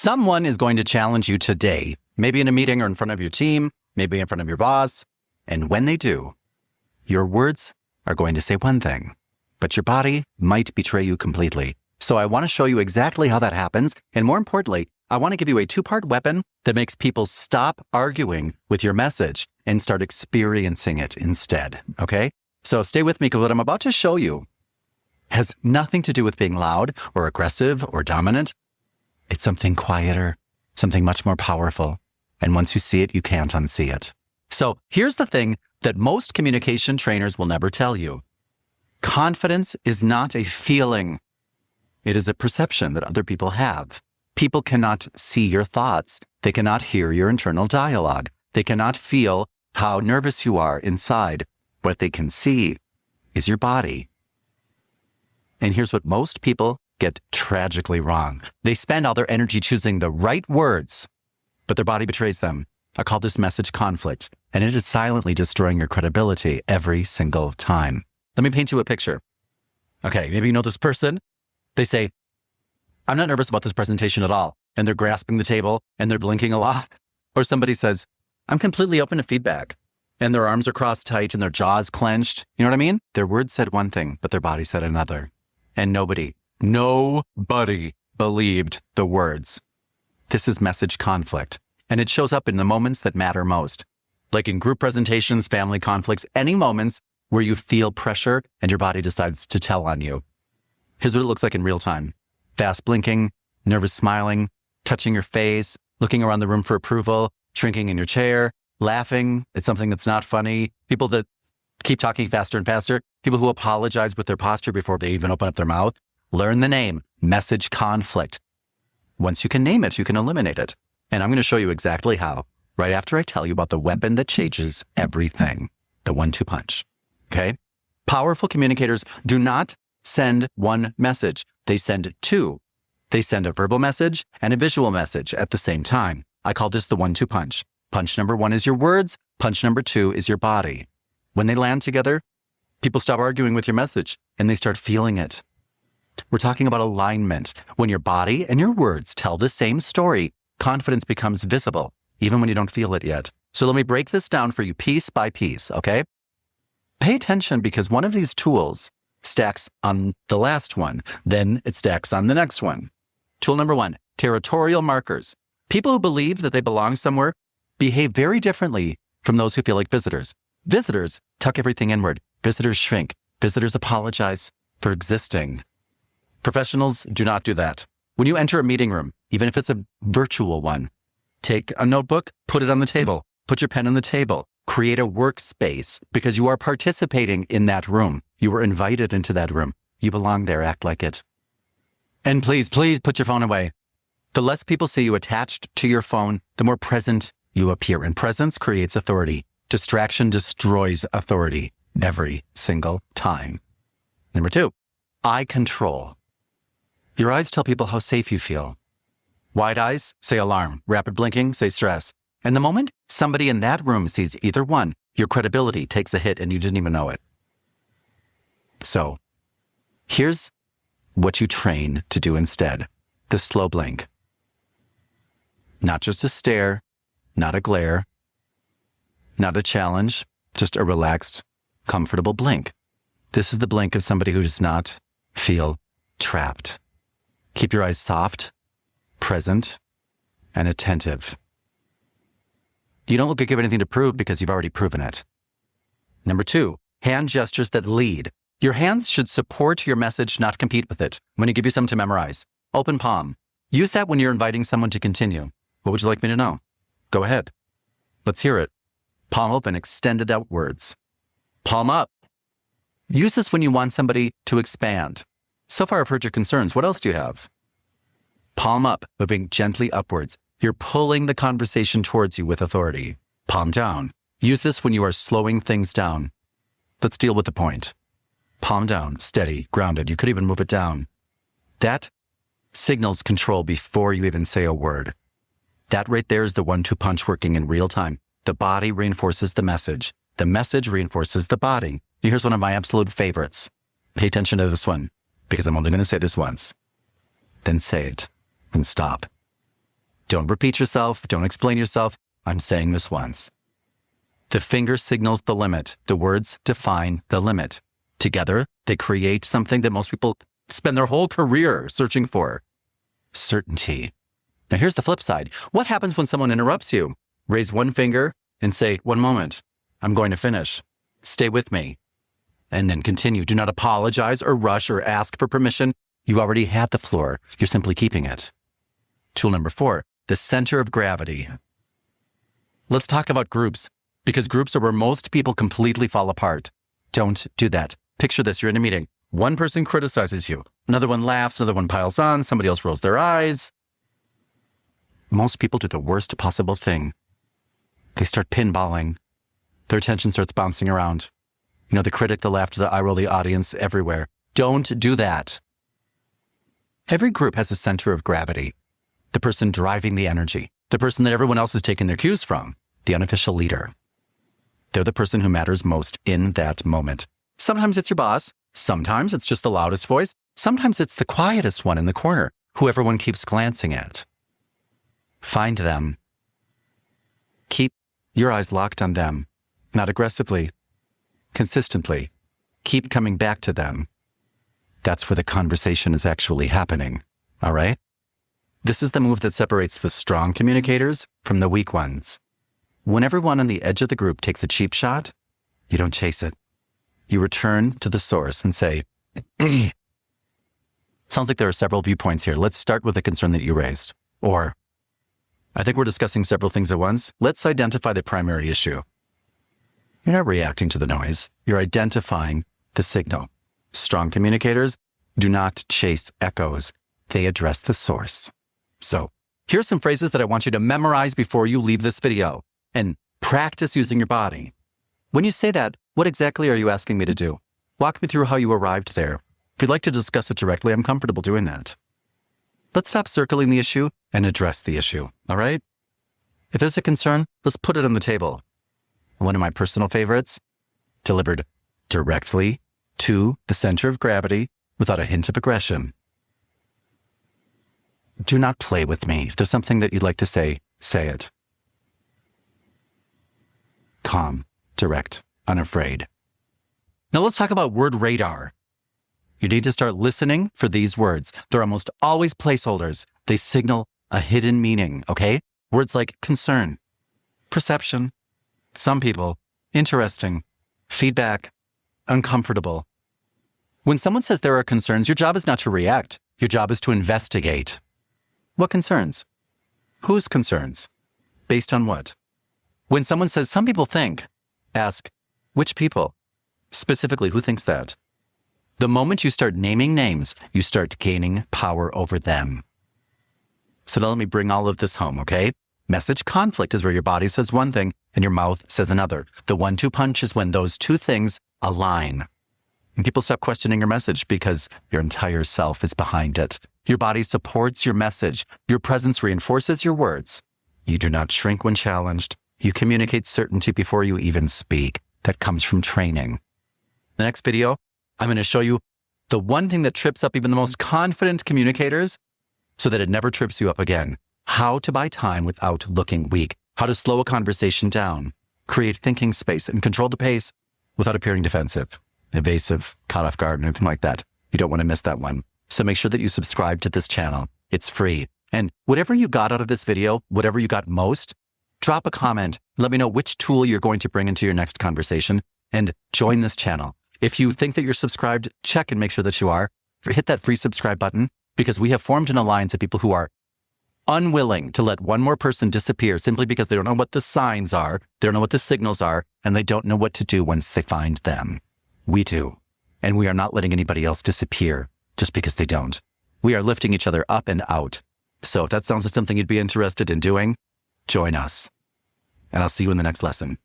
Someone is going to challenge you today, maybe in a meeting or in front of your team, maybe in front of your boss. And when they do, your words are going to say one thing, but your body might betray you completely. So I want to show you exactly how that happens. And more importantly, I want to give you a two-part weapon that makes people stop arguing with your message and start experiencing it instead. Okay? So stay with me, because what I'm about to show you has nothing to do with being loud or aggressive or dominant. It's something quieter, something much more powerful. And once you see it, you can't unsee it. So here's the thing that most communication trainers will never tell you. Confidence is not a feeling. It is a perception that other people have. People cannot see your thoughts. They cannot hear your internal dialogue. They cannot feel how nervous you are inside. What they can see is your body. And here's what most people get tragically wrong. They spend all their energy choosing the right words, but their body betrays them. I call this message conflict, and it is silently destroying your credibility every single time. Let me paint you a picture. Okay, maybe you know this person. They say, I'm not nervous about this presentation at all. And they're grasping the table and they're blinking a lot. Or somebody says, I'm completely open to feedback. And their arms are crossed tight and their jaws clenched. You know what I mean? Their words said one thing, but their body said another. And nobody believed the words. This is message conflict. And it shows up in the moments that matter most. Like in group presentations, family conflicts, any moments where you feel pressure and your body decides to tell on you. Here's what it looks like in real time. Fast blinking, nervous smiling, touching your face, looking around the room for approval, shrinking in your chair, laughing at something that's not funny, people that keep talking faster and faster, people who apologize with their posture before they even open up their mouth. Learn the name, message conflict. Once you can name it, you can eliminate it. And I'm going to show you exactly how, right after I tell you about the weapon that changes everything, the 1-2 punch. Okay? Powerful communicators do not send one message. They send two. They send a verbal message and a visual message at the same time. I call this the 1-2 punch. Punch number 1 is your words. Punch number 2 is your body. When they land together, people stop arguing with your message and they start feeling it. We're talking about alignment. When your body and your words tell the same story, confidence becomes visible, even when you don't feel it yet. So let me break this down for you piece by piece, okay? Pay attention, because one of these tools stacks on the last one, then it stacks on the next one. Tool number 1, territorial markers. People who believe that they belong somewhere behave very differently from those who feel like visitors. Visitors tuck everything inward. Visitors shrink. Visitors apologize for existing. Professionals do not do that. When you enter a meeting room, even if it's a virtual one, take a notebook, put it on the table, put your pen on the table, create a workspace, because you are participating in that room. You were invited into that room. You belong there. Act like it. And please put your phone away. The less people see you attached to your phone, the more present you appear. And presence creates authority. Distraction destroys authority every single time. Number 2, eye control. Your eyes tell people how safe you feel. Wide eyes say alarm. Rapid blinking say stress. And the moment somebody in that room sees either one, your credibility takes a hit and you didn't even know it. So here's what you train to do instead. The slow blink. Not just a stare, not a glare, not a challenge, just a relaxed, comfortable blink. This is the blink of somebody who does not feel trapped. Keep your eyes soft, present, and attentive. You don't look like you have anything to prove because you've already proven it. Number 2, hand gestures that lead. Your hands should support your message, not compete with it. I'm going to give you some to memorize. Open palm. Use that when you're inviting someone to continue. What would you like me to know? Go ahead. Let's hear it. Palm open, extended outwards. Palm up. Use this when you want somebody to expand. So far, I've heard your concerns. What else do you have? Palm up, moving gently upwards. You're pulling the conversation towards you with authority. Palm down. Use this when you are slowing things down. Let's deal with the point. Palm down, steady, grounded. You could even move it down. That signals control before you even say a word. That right there is the 1-2 punch working in real time. The body reinforces the message. The message reinforces the body. Here's one of my absolute favorites. Pay attention to this one, because I'm only going to say this once. Then say it, and stop. Don't repeat yourself. Don't explain yourself. I'm saying this once. The finger signals the limit. The words define the limit. Together, they create something that most people spend their whole career searching for. Certainty. Now here's the flip side. What happens when someone interrupts you? Raise one finger and say, one moment, I'm going to finish. Stay with me. And then continue. Do not apologize or rush or ask for permission. You already had the floor. You're simply keeping it. Tool number 4, the center of gravity. Let's talk about groups, because groups are where most people completely fall apart. Don't do that. Picture this. You're in a meeting. One person criticizes you. Another one laughs. Another one piles on. Somebody else rolls their eyes. Most people do the worst possible thing. They start pinballing. Their attention starts bouncing around. The critic, the laughter, the eye roll, the audience, everywhere. Don't do that. Every group has a center of gravity. The person driving the energy. The person that everyone else is taking their cues from. The unofficial leader. They're the person who matters most in that moment. Sometimes it's your boss. Sometimes it's just the loudest voice. Sometimes it's the quietest one in the corner, who everyone keeps glancing at. Find them. Keep your eyes locked on them. Not aggressively. Consistently. Keep coming back to them. That's where the conversation is actually happening. All right? This is the move that separates the strong communicators from the weak ones. When everyone on the edge of the group takes a cheap shot, you don't chase it. You return to the source and say, sounds like there are several viewpoints here. Let's start with the concern that you raised. Or, I think we're discussing several things at once. Let's identify the primary issue. You're not reacting to the noise. You're identifying the signal. Strong communicators do not chase echoes. They address the source. So, here's some phrases that I want you to memorize before you leave this video and practice using your body. When you say that, what exactly are you asking me to do? Walk me through how you arrived there. If you'd like to discuss it directly, I'm comfortable doing that. Let's stop circling the issue and address the issue, all right? If there's a concern, let's put it on the table. One of my personal favorites, delivered directly to the center of gravity without a hint of aggression. Do not play with me. If there's something that you'd like to say, say it. Calm, direct, unafraid. Now let's talk about word radar. You need to start listening for these words. They're almost always placeholders. They signal a hidden meaning, okay? Words like concern, perception, some people, interesting, feedback, uncomfortable. When someone says there are concerns, your job is not to react. Your job is to investigate. What concerns? Whose concerns? Based on what? When someone says some people think, ask, which people? Specifically, who thinks that? The moment you start naming names, you start gaining power over them. So now let me bring all of this home, okay? Message conflict is where your body says one thing and your mouth says another. The 1-2 punch is when those two things align. And people stop questioning your message because your entire self is behind it. Your body supports your message. Your presence reinforces your words. You do not shrink when challenged. You communicate certainty before you even speak. That comes from training. The next video, I'm going to show you the one thing that trips up even the most confident communicators so that it never trips you up again. How to buy time without looking weak. How to slow a conversation down. Create thinking space and control the pace without appearing defensive, evasive, caught off guard, anything like that. You don't want to miss that one. So make sure that you subscribe to this channel. It's free. And whatever you got out of this video, whatever you got most, drop a comment. Let me know which tool you're going to bring into your next conversation and join this channel. If you think that you're subscribed, check and make sure that you are. Hit that free subscribe button because we have formed an alliance of people who are unwilling to let one more person disappear simply because they don't know what the signs are, they don't know what the signals are, and they don't know what to do once they find them. We do. And we are not letting anybody else disappear just because they don't. We are lifting each other up and out. So if that sounds like something you'd be interested in doing, join us. And I'll see you in the next lesson.